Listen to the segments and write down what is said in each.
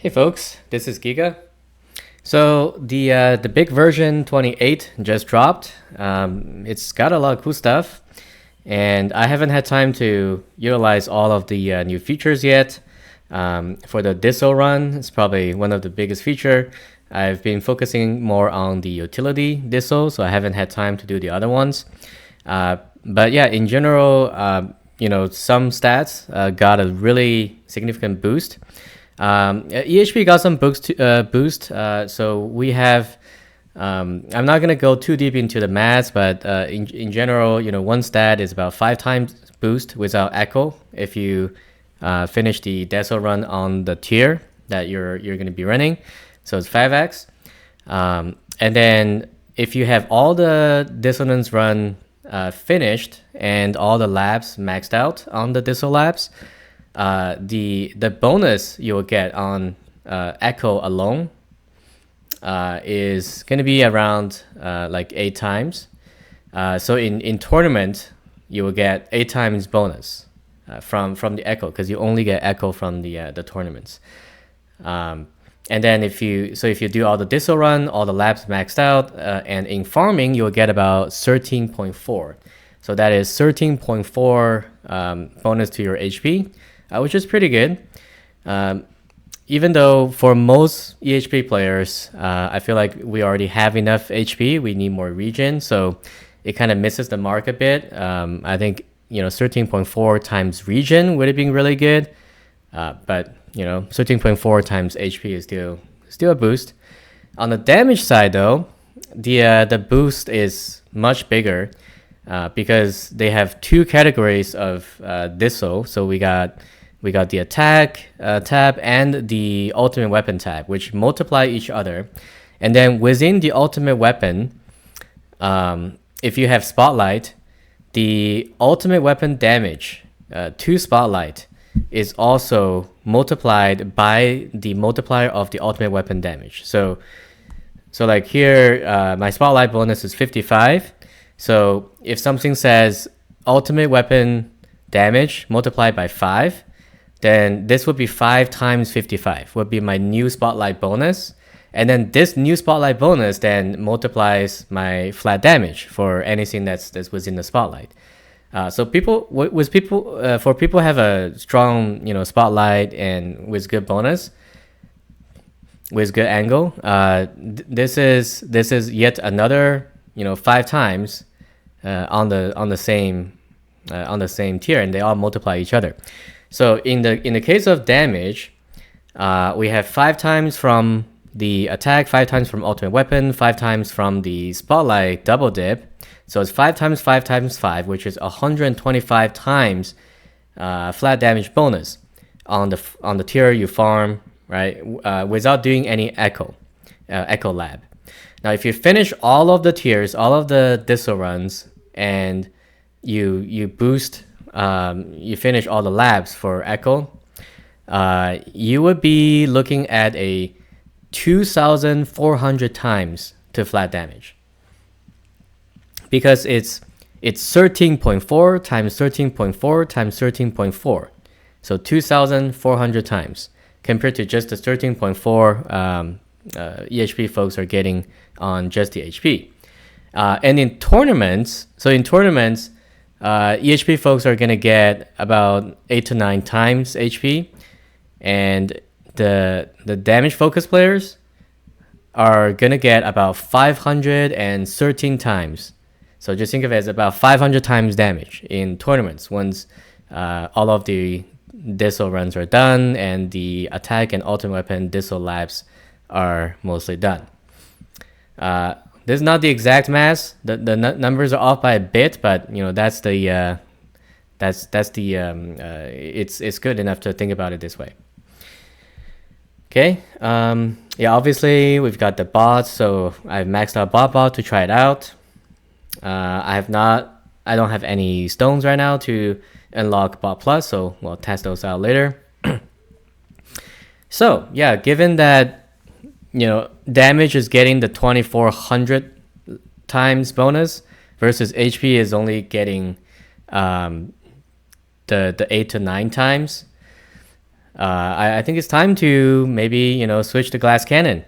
Hey folks, this is Giga. So the big version 28 just dropped. It's got a lot of cool stuff, and I haven't had time to utilize all of the new features yet. For the Disso run, it's probably one of the biggest feature. I've been focusing more on the utility Disso, so I haven't had time to do the other ones. But yeah, in general, some stats got a really significant boost. EHP got some boost. So we have. I'm not gonna go too deep into the maths, but in general, one stat is about 5 times boost without echo if you finish the Deso run on the tier that you're gonna be running. So it's 5x. And then if you have all the dissonance run finished and all the labs maxed out on the Disso labs, the bonus you will get on echo alone is going to be around like 8 times. So in tournament you will get 8 times bonus from the echo, because you only get echo from the tournaments. And then if you do all the Disso run, all the labs maxed out, and in farming you'll get about 13.4. So that is 13.4 bonus to your HP, which is pretty good. Even though for most EHP players, I feel like we already have enough HP, we need more regen, so it kind of misses the mark a bit. I think 13.4 times regen would have been really good, but 13.4 times HP is still a boost. On the damage side, though, the boost is much bigger because they have 2 categories of Disso. So we got the attack tab and the ultimate weapon tab, which multiply each other. And then within the ultimate weapon, if you have spotlight, the ultimate weapon damage to spotlight is also multiplied by the multiplier of the ultimate weapon damage. So like here, my spotlight bonus is 55. So if something says ultimate weapon damage multiplied by 5, then this would be 5 times 55 would be my new spotlight bonus. And then this new spotlight bonus then multiplies my flat damage for anything that's within the spotlight. So people have a strong spotlight and with good bonus, with good angle, this is yet another 5 times on the same tier, and they all multiply each other. So in the case of damage, we have 5 times from the attack, 5 times from ultimate weapon, 5 times from the spotlight double dip. So it's 5 times 5 times 5, which is 125 times flat damage bonus on the tier you farm, right? Without doing any echo lab. Now, if you finish all of the tiers, all of the Disso runs, and you boost, you finish all the labs for echo, you would be looking at a 2,400 times to flat damage, because it's 13.4 times 13.4 times 13.4, so 2,400 times compared to just the 13.4 EHP folks are getting on just the HP. And in tournaments, EHP folks are gonna get about 8 to 9 times HP, and the damage focus players are gonna get about 513 times. So just think of it as about 500 times damage in tournaments once all of the Disso runs are done and the attack and ultimate weapon Disso labs are mostly done. This is not the exact math. The numbers are off by a bit, but that's the it's good enough to think about it this way. Okay. Yeah, obviously we've got the bots, so I've maxed out bot to try it out. I don't have any stones right now to unlock bot plus, so we'll test those out later. So yeah, given that damage is getting the 2,400 times bonus versus HP is only getting the 8 to 9 times, I think it's time to maybe switch to glass cannon,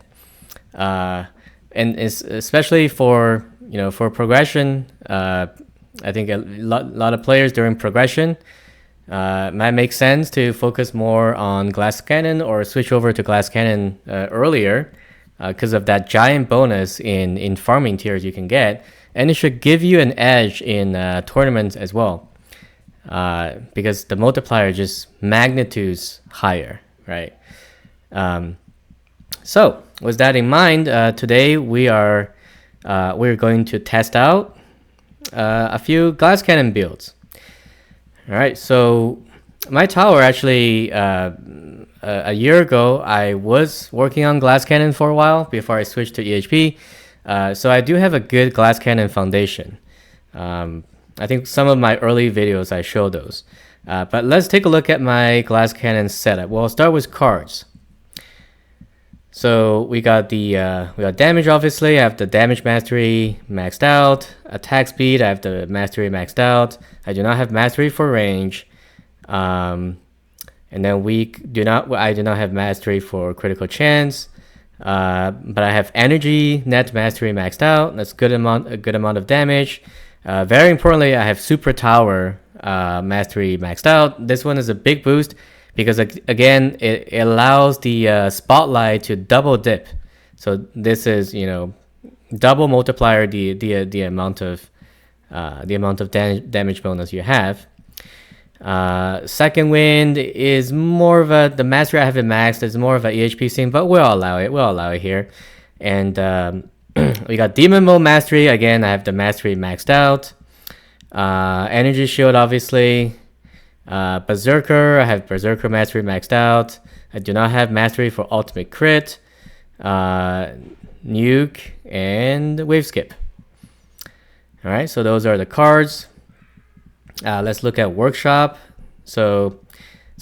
and especially for for progression. I think a lot of players during progression might make sense to focus more on glass cannon or switch over to glass cannon earlier because of that giant bonus in farming tiers you can get, and it should give you an edge in tournaments as well, because the multiplier just magnitudes higher, right? So with that in mind, today we're going to test out a few glass cannon builds. All right, so my tower actually, a year ago, I was working on glass cannon for a while before I switched to EHP. So I do have a good glass cannon foundation. I think some of my early videos I showed those. But let's take a look at my glass cannon setup. Well, I'll start with cards. So we got damage, obviously. I have the damage mastery maxed out. Attack speed, I have the mastery maxed out. I do not have mastery for range. And then I do not have mastery for critical chance. But I have energy net mastery maxed out. That's a good amount of damage. Very importantly, I have super tower mastery maxed out. This one is a big boost because again it allows the spotlight to double dip. So this is double multiplier the amount of damage bonus you have. Second wind is more of the mastery I have it maxed is more of a EHP scene, but we'll allow it here. And we got demon mode mastery. Again, I have the mastery maxed out. Energy shield, obviously. Berserker, I have berserker mastery maxed out. I do not have mastery for ultimate crit, nuke, and wave skip. All right, so those are the cards. Let's look at workshop. So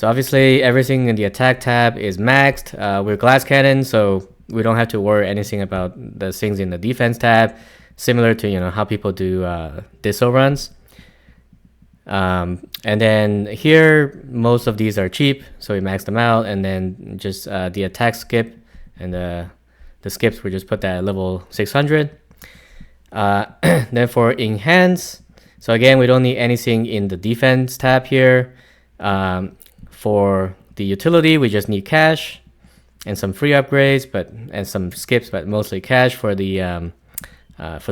obviously everything in the attack tab is maxed. We're glass cannon, so we don't have to worry anything about the things in the defense tab, similar to how people do disso runs. And then here most of these are cheap, so we maxed them out, and then just the attack skip and the skips we just put that at level 600. Then for enhance, so again we don't need anything in the defense tab here. For the utility we just need cash and some free upgrades, and some skips, but mostly cash for the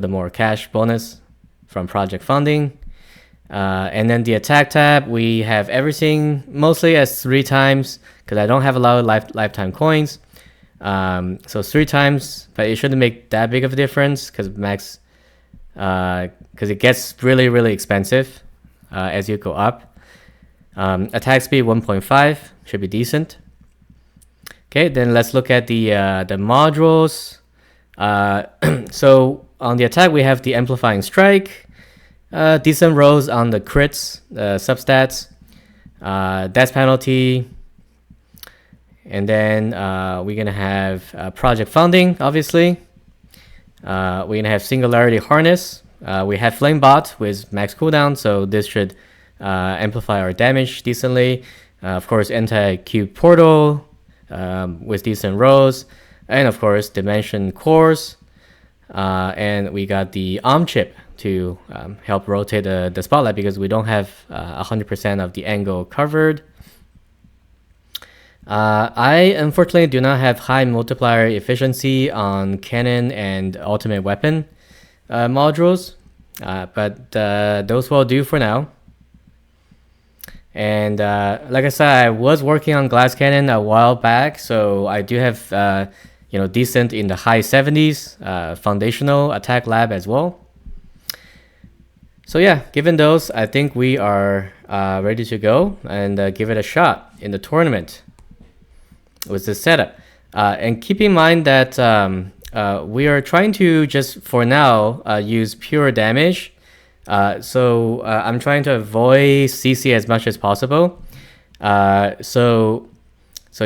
more cash bonus from project funding. And then the attack tab, we have everything mostly as 3 times because I don't have a lot of lifetime coins. So 3 times, but it shouldn't make that big of a difference because it gets really, really expensive as you go up. Attack speed 1.5 should be decent. Okay, then let's look at the modules. So on the attack, we have the amplifying strike, decent rolls on the crits, substats, death penalty, and then we're gonna have project funding. Obviously, we're gonna have singularity harness. We have flame bot with max cooldown, so this should amplify our damage decently. Of course, anti-cube portal with decent rolls, and of course dimension cores, and we got the arm chip to help rotate the spotlight because we don't have 100% of the angle covered. I unfortunately do not have high multiplier efficiency on cannon and ultimate weapon modules, but those will do for now. And like I said, I was working on glass cannon a while back, so I do have decent in the high 70s foundational attack lab as well. So yeah, given those, I think we are ready to go and give it a shot in the tournament with this setup. And keep in mind that we are trying to just for now use pure damage. So I'm trying to avoid CC as much as possible. So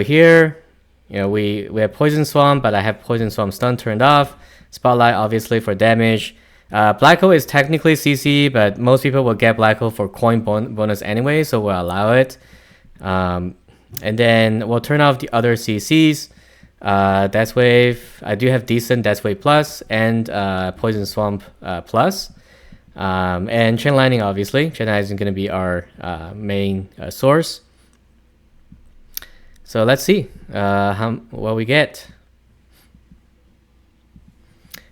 here, we have Poison Swamp, but I have Poison Swamp stun turned off. Spotlight, obviously, for damage. Black hole is technically CC, but most people will get black hole for coin bonus anyway, so we'll allow it. And then we'll turn off the other CCs. Death Wave, I do have decent Death Wave Plus and Poison Swamp Plus. And Chain Lightning, obviously. Chain Lightning is going to be our main source. So let's see what we get.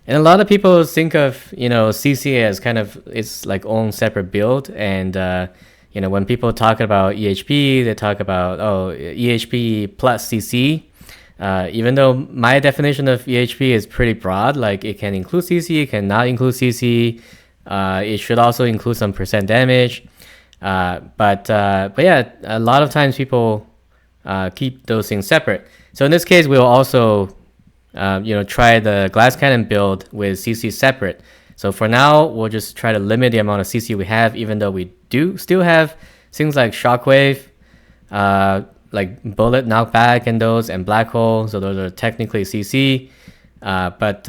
And a lot of people think of, CC as kind of its like own separate build. And, when people talk about EHP, they talk about, EHP plus CC. Even though my definition of EHP is pretty broad, like it can include CC, it cannot include CC. It should also include some percent damage. But yeah, a lot of times people keep those things separate. So in this case, we'll also try the glass cannon build with CC separate. So for now, we'll just try to limit the amount of CC we have, even though we do still have things like Shockwave, like bullet knockback and those, and black hole. So those are technically CC. But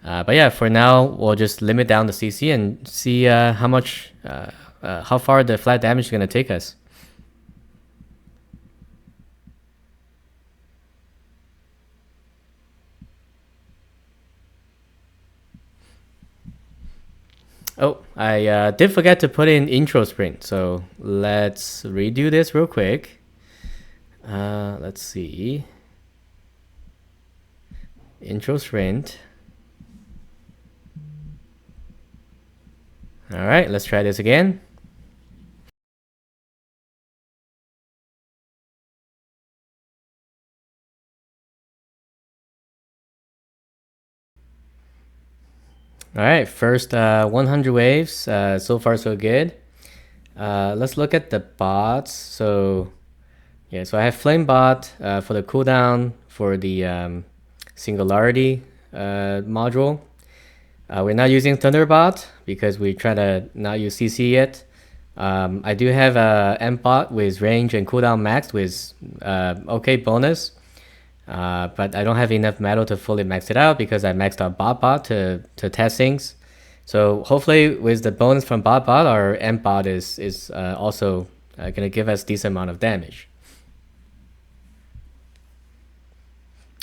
yeah, for now, we'll just limit down the CC and see how far the flat damage is going to take us. Oh, I did forget to put in intro sprint, so let's redo this real quick. Let's see. Intro sprint. All right, let's try this again. All right, first 100 waves. So far, so good. Let's look at the bots. So yeah, so I have Flame bot for the cooldown for the Singularity module. We're not using Thunderbot because we try to not use CC yet. I do have a M bot with range and cooldown maxed with okay bonus. But I don't have enough metal to fully max it out because I maxed out bot to test things. So hopefully with the bonus from bot, our M bot is also going to give us decent amount of damage.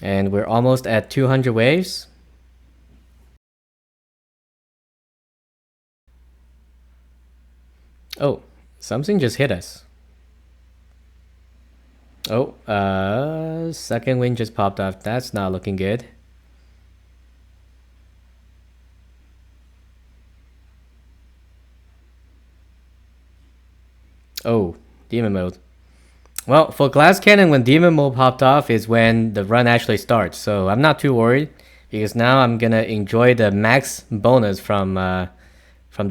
And we're almost at 200 waves. Oh, something just hit us. Oh, second wind just popped off. That's not looking good. Oh, demon mode. Well, for glass cannon, when demon mode popped off is when the run actually starts. So I'm not too worried because now I'm gonna enjoy the max bonus from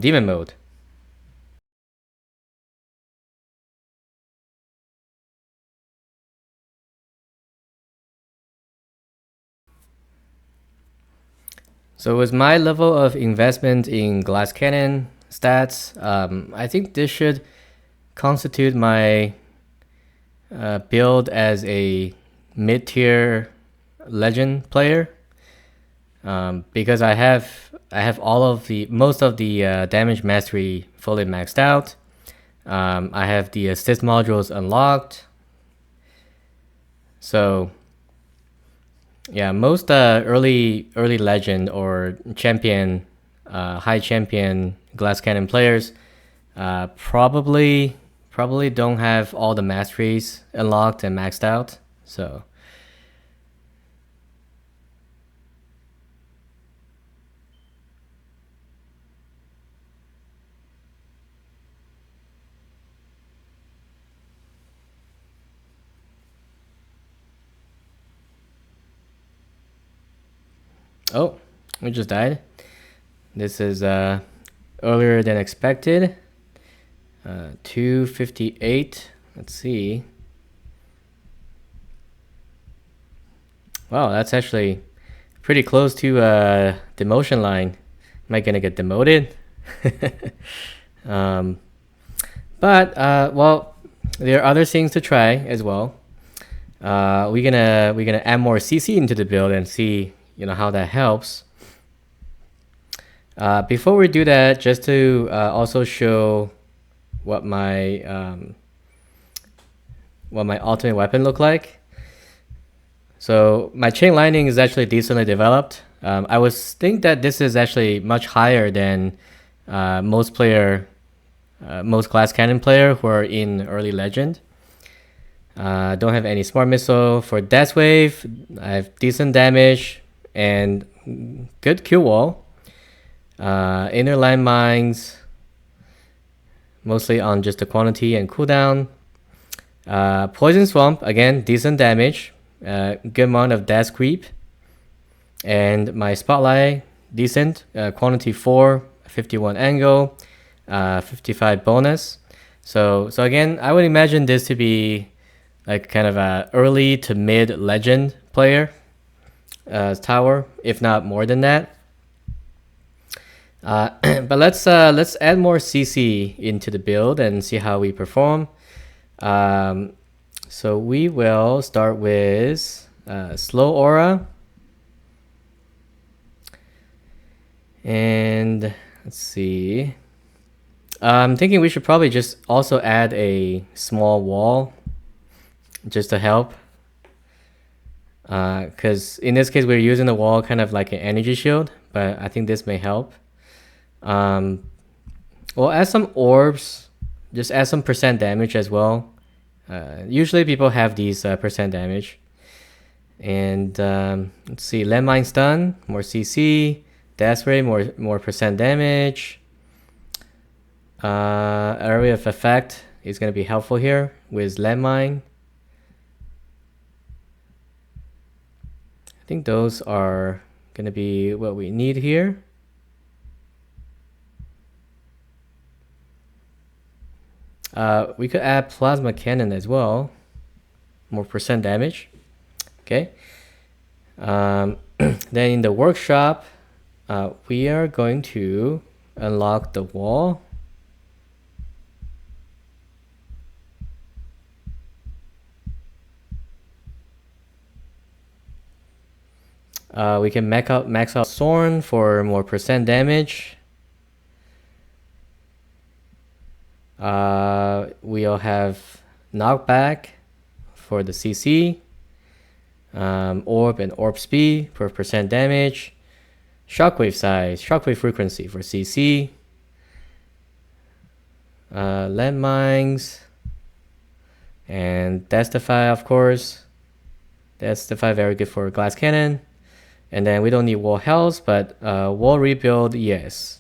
demon mode. So with my level of investment in glass cannon stats, I think this should constitute my build as a mid-tier legend player, because I have most of the damage mastery fully maxed out. I have the assist modules unlocked. So yeah, most early legend or champion, high champion glass cannon players probably don't have all the masteries unlocked and maxed out. So oh, we just died. This is earlier than expected. 258. Let's see. Wow, that's actually pretty close to demotion line. Am I gonna get demoted? But well, there are other things to try as well. We're gonna add more CC into the build and see how that helps. Before we do that, just to also show what my what my ultimate weapon look like. So my chain lightning is actually decently developed. I would think that this is actually much higher than most glass cannon player who are in early legend. Don't have any smart missile. For Death Wave, I have decent damage and good Q wall. Inner line mines, mostly on just the quantity and cooldown. Poison Swamp, again, decent damage. Good amount of dash creep. And my Spotlight, decent. Quantity 4, 51 angle, 55 bonus. So again, I would imagine this to be like kind of a early to mid legend player tower, if not more than that. But let's add more CC into the build and see how we perform. So we will start with slow aura, and let's see. I'm thinking we should probably just also add a small wall just to help, because in this case we're using the wall kind of like an energy shield, but I think this may help. We'll add some orbs, just add some percent damage as well. Usually people have these percent damage. And let's see, landmine stun, more CC, dash ray, more percent damage. Area of effect is going to be helpful here with landmine. I think those are going to be what we need here. We could add plasma cannon as well, more percent damage. Okay. Then in the workshop, we are going to unlock the wall. We can max out Sorn for more percent damage. We'll have knockback for the CC, orb and orb speed for percent damage, shockwave size, shockwave frequency for CC, landmines, and Destify, of course. Destify very good for glass cannon. And then we don't need wall health, but wall rebuild, yes.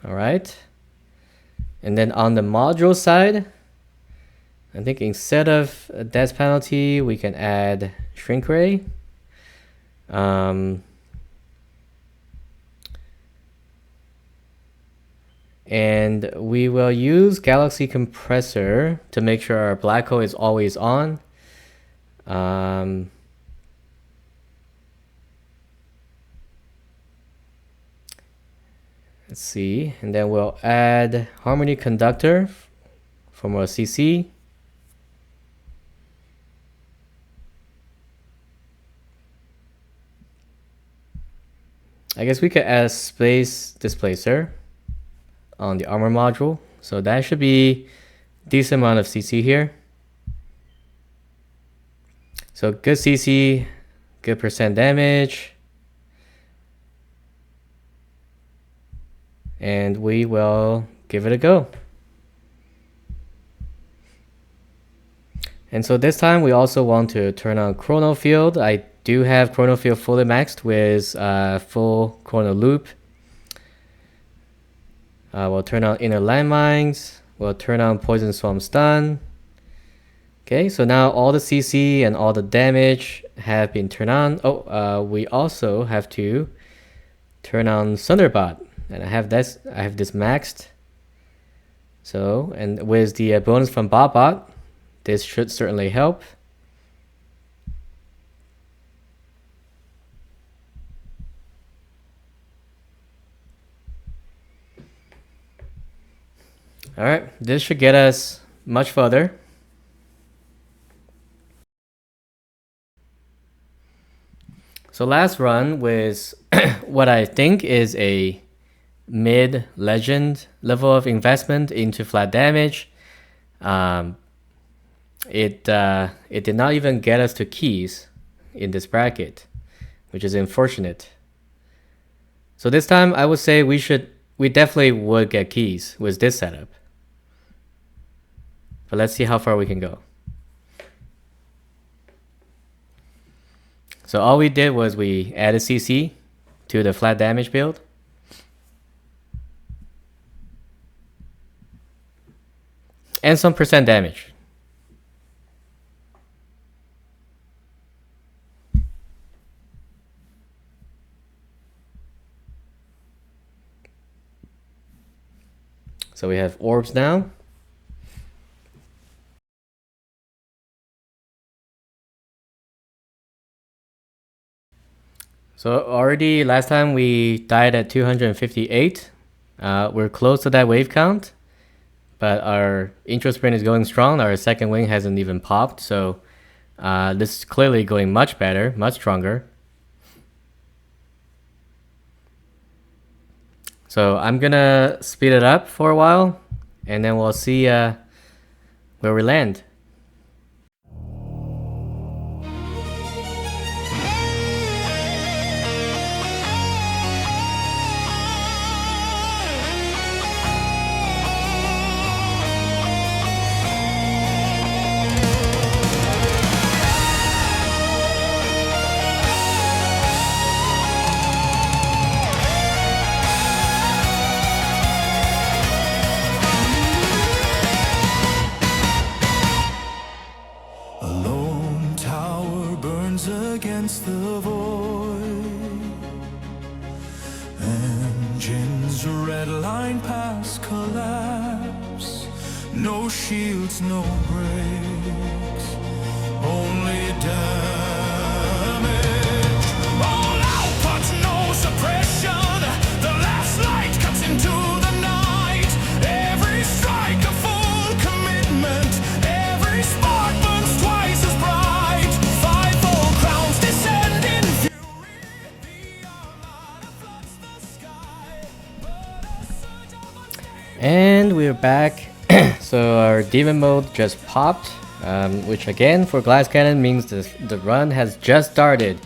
All right. And then on the module side, I think instead of a death penalty, we can add shrink ray. And we will use Galaxy Compressor to make sure our black hole is always on. Let's see, and then we'll add Harmony Conductor for more CC. I guess we could add Space Displacer on the armor module, so that should be decent amount of CC here. So good CC, good percent damage, and we will give it a go. And so this time we also want to turn on Chrono Field. I do have Chrono Field fully maxed with full Chrono Loop. We'll turn on Inner Landmines. We'll turn on Poison Swarm Stun. Okay, so now all the CC and all the damage have been turned on. Oh, we also have to turn on Thunderbot, and I have this maxed. So, and with the bonus from Botbot, this should certainly help. All right, this should get us much further. So last run with what I think is a mid-legend level of investment into flat damage. It did not even get us to keys in this bracket, which is unfortunate. So this time I would say we definitely would get keys with this setup. But let's see how far we can go. So all we did was we added CC to the flat damage build. And some percent damage. So we have orbs now. So already last time we died at 258. We're close to that wave count, but our intro sprint is going strong. Our second wing hasn't even popped, so this is clearly going much better, much stronger. So I'm gonna speed it up for a while, and then we'll see where we land. Against the void, engines red line past collapse, no shields, no brakes, only damage, all output, no suppression, the last light cuts into the night, every strike a full commitment, every spark burns twice as bright. And we're back. So our demon mode just popped, which again for glass cannon means the run has just started.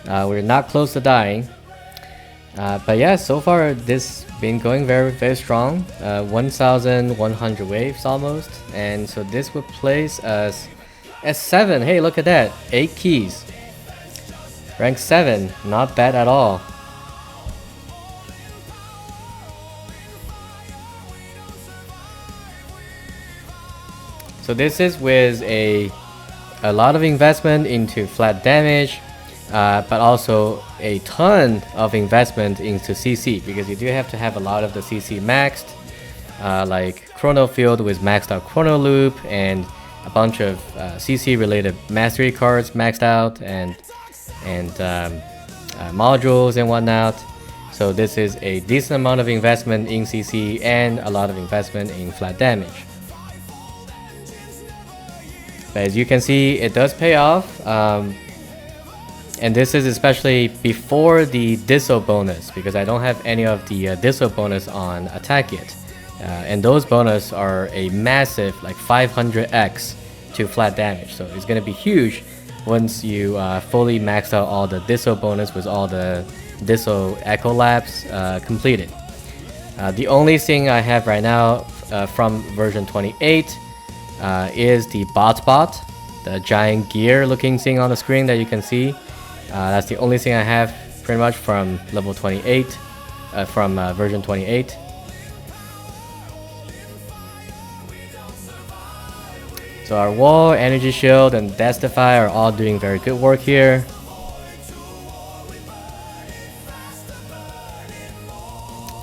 We're not close to dying, but yeah, so far this been going very, very strong. 1100 waves almost, and so this would place us at 7. Hey, look at that, 8 keys, rank 7, not bad at all. So this is with a lot of investment into flat damage, but also a ton of investment into CC, because you do have to have a lot of the CC maxed, like Chrono Field with maxed out Chrono Loop, and a bunch of CC related mastery cards maxed out, and modules and whatnot. So this is a decent amount of investment in CC and a lot of investment in flat damage. But as you can see, it does pay off, and this is especially before the Disso bonus, because I don't have any of the Disso bonus on attack yet, and those bonus are a massive like 500x to flat damage, so it's going to be huge once you fully max out all the Disso bonus with all the Disso Echo Labs completed. The only thing I have right now from version 28 is the bot, the giant gear looking thing on the screen that you can see. That's the only thing I have pretty much from level 28, from version 28. So our wall, energy shield, and Deathify are all doing very good work here.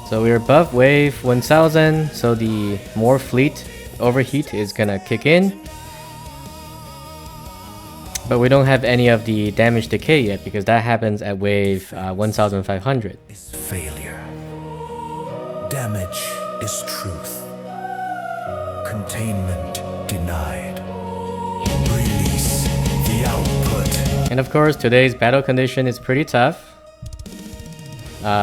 So we're above wave 1000, so the more fleet overheat is gonna kick in, but we don't have any of the damage decay yet, because that happens at wave 1500. Is failure. Damage is truth. Containment denied. Release the output. And of course, today's battle condition is pretty tough,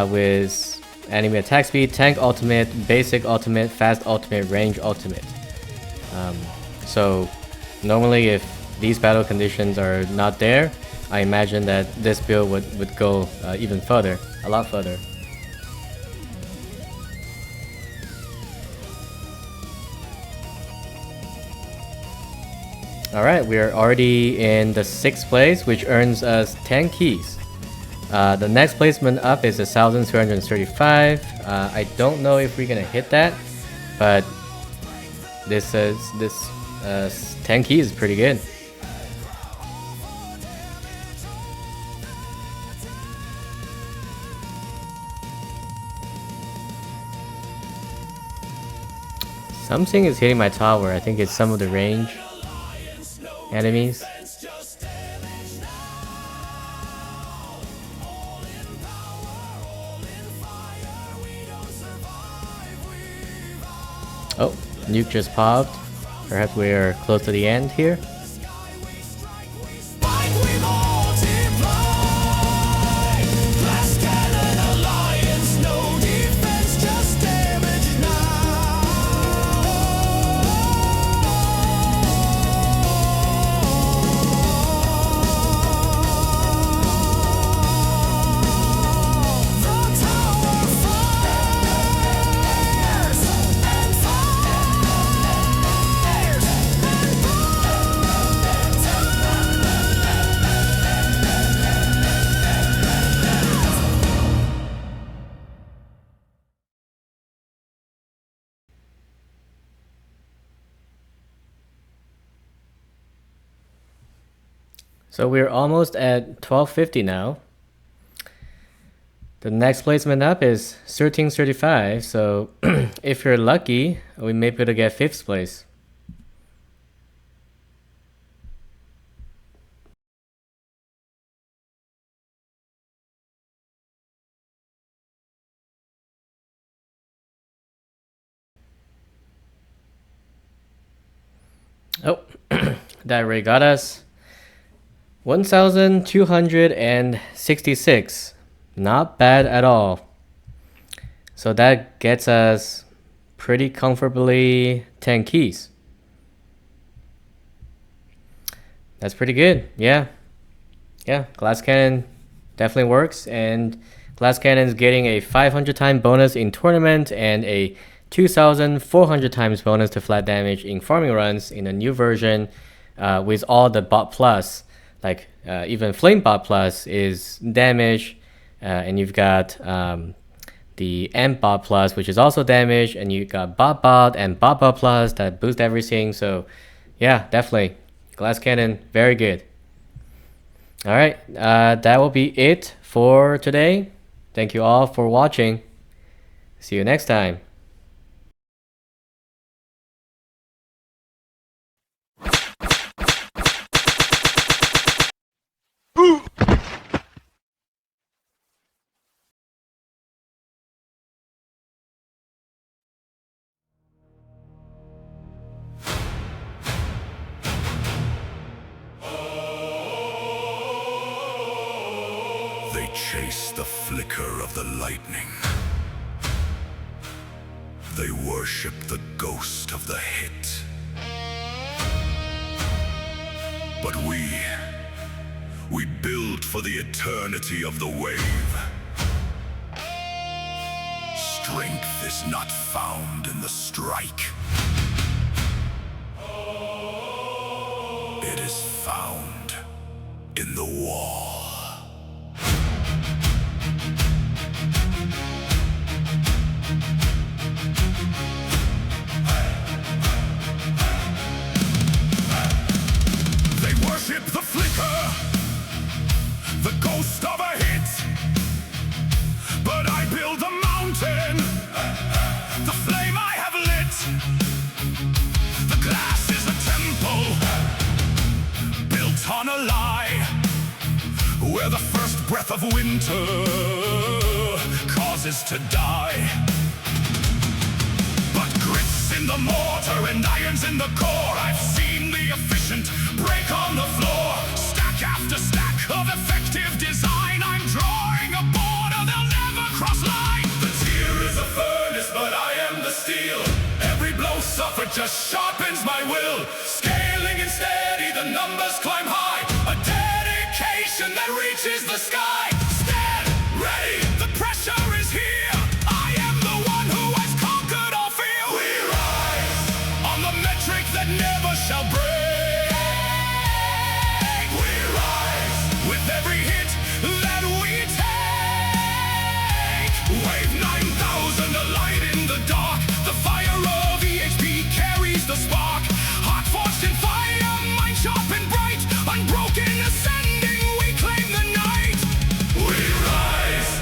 with enemy attack speed, tank ultimate, basic ultimate, fast ultimate, range ultimate. So normally if these battle conditions are not there, I imagine that this build would go even further, a lot further. Alright, we are already in the 6th place, which earns us 10 keys. The next placement up is 1,335. I don't know if we're gonna hit that, but this 10 keys is pretty good. Something is hitting my tower. I think it's some of the range enemies. Oh, nuke just popped. Perhaps we are close to the end here. So we're almost at 1250 now. The next placement up is 1335, so if you're lucky, we may be able to get 5th place. Oh, that already got us 1,266. Not bad at all. So that gets us pretty comfortably 10 keys. That's pretty good. Yeah, glass cannon definitely works, and glass cannon is getting a 500 time bonus in tournament and a 2,400 times bonus to flat damage in farming runs in a new version with all the bot plus. Like even flame bot plus is damage, and you've got the amp bot plus, which is also damage, and you got bot and bot plus that boost everything. So yeah, definitely glass cannon, very good. All right, that will be it for today. Thank you all for watching. See you next time. They chase the flicker of the lightning. They worship the ghost of the hit. But we build for the eternity of the wave. Strength is not found in the strike. It is found in the wall. They worship the flicker, the ghost of a hit. But I build the mountain, the flame I have lit. The glass is a temple, built on a lie, where the first breath of winter causes to die. But grit's in the mortar and iron's in the core. I've seen the efficient break on the floor. Stack after stack of effective design. I'm drawing a border they'll never cross line. The tears effort just sharpens my will. Scaling and steady, the numbers climb high. A dedication that reaches the sky. Stand ready, the pressure is here. I am the one who has conquered all fear. We rise on the metric that never shall break. We rise with every hit that we take. Wave 9000, a light in the dark. The fire of EHP carries the spark. Heart forged in fire, mind sharp and bright. Unbroken, ascending, we claim the night. We rise,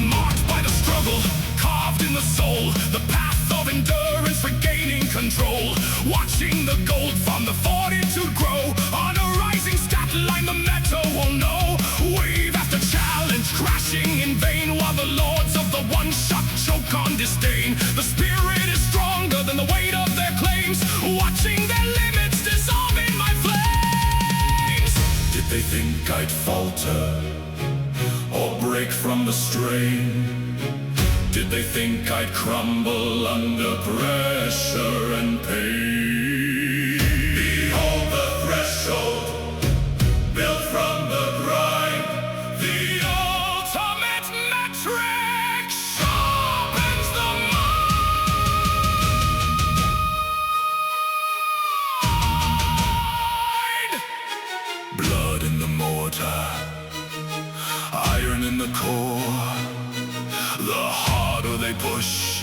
marked by the struggle, carved in the soul. The path of endurance, regaining control. Watching the gold from the fortitude grow. On a rising stat line, the meta will know. Wave after challenge, crashing in vain. While the lords of the one-shot choke on disdain. The spirit is stronger than the weight of their claims. Watching their limits dissolve in my flames. Did they think I'd falter or break from the strain? Did they think I'd crumble under pressure and pain? Behold the threshold, built from the grind. The ultimate metric sharpens the mind. Blood in the mortar, iron in the core. The harder they push,